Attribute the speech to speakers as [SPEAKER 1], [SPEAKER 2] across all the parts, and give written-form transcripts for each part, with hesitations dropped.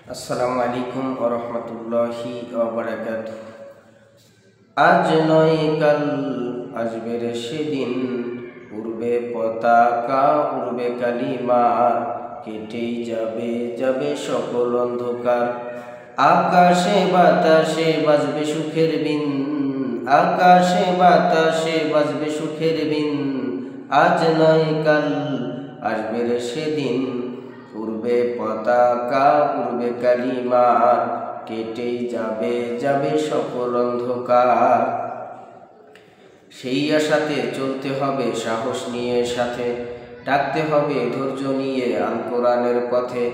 [SPEAKER 1] আসসালামু আলাইকুম ওয়া রাহমাতুল্লাহি ওয়া বারাকাতুহু। আজ নয় কাল আসবে রে সেদিন, উড়বে পতাকা উড়বে কালিমা, কেটেই যাবে যাবে সকল অন্ধকার। আকাশে বাতাসে বাজবে সুখের বিন, আকাশে বাতাসে বাজবে সুখের বিন। আজ নয় কাল আসবে রে সেদিন, উড়বে পতাকা উড়বে কালিমা, কেটেই যাবে যাবে সকল অন্ধকার। সেই আশাতে চলতে হবে সাহস নিয়ে সাথে, ডাকতে হবে ধৈর্য নিয়ে আল কোরআনের পথে।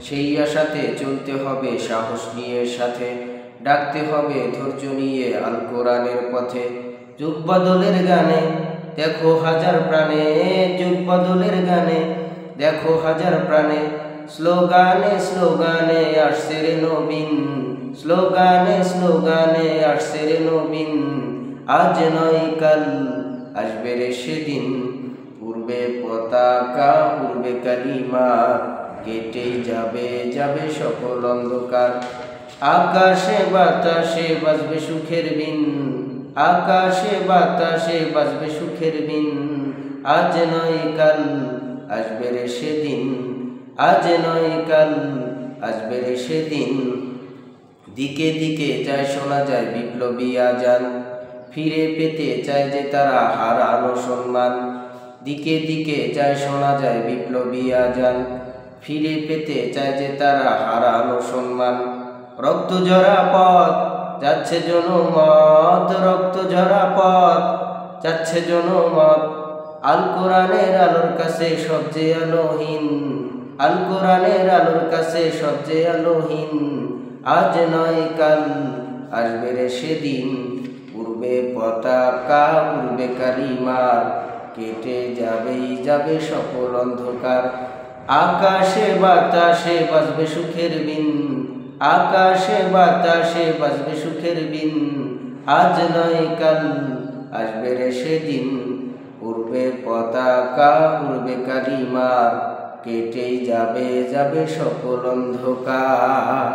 [SPEAKER 1] সেই আশাতে চলতে হবে সাহস নিয়ে সাথে, ডাকতে হবে ধৈর্য নিয়ে আল কোরআনের পথে। যুগ বদলের গানে দেখো হাজার প্রাণে, যুগ বদলের গানে দেখো হাজার প্রাণে, স্লোগানে স্লোগানে আসছে রে নবীন, স্লোগানে স্লোগানে আসছে রে নবীন। আজ নয় কাল আসবে রে সেদিন, উড়বে পতাকা উড়বে কালিমা, কেটেই যাবে যাবে সকল অন্ধকার। আকাশে বাতাসে বাজবে সুখের বিন, আকাশে বাতাসে বাজবে সুখের বিন। আজ নয় কাল আসবে রে সেদিন, আজ নয় কাল আসবে রে সেদিন। দিকে দিকে যায় শোনা যায় বিপ্লবী আজান, ফিরে পেতে চায় যে তারা হারানো সম্মান। দিকে দিকে যায় শোনা যায় বিপ্লবী আজান, ফিরে পেতে চায় যে তারা হারানো সম্মান। রক্ত ঝরা পথ যাচ্ছে জনমত, রক্ত ঝরা পথ যাচ্ছে জনমত। আল কোরআনের আলোর কাছে সবচেয়ে আলোহীন, আল কোরআনের আলোর কাছে সবচেয়ে আলোহীন। আজ নয় কাল আসবে রে সেদিন, উড়বে পতাকা উড়বে কালিমার, কেটে যাবেই যাবে সকল অন্ধকার। আকাশে বাতাসে বাজবে সুখের বিন, আকাশে বাতাসে বাজবে সুখের বিন। আজ নয় কাল আসবে রে সেদিন, উড়বে পতাকা উড়বে কালিমার, কেটেই যাবে যাবে সকল অন্ধকার।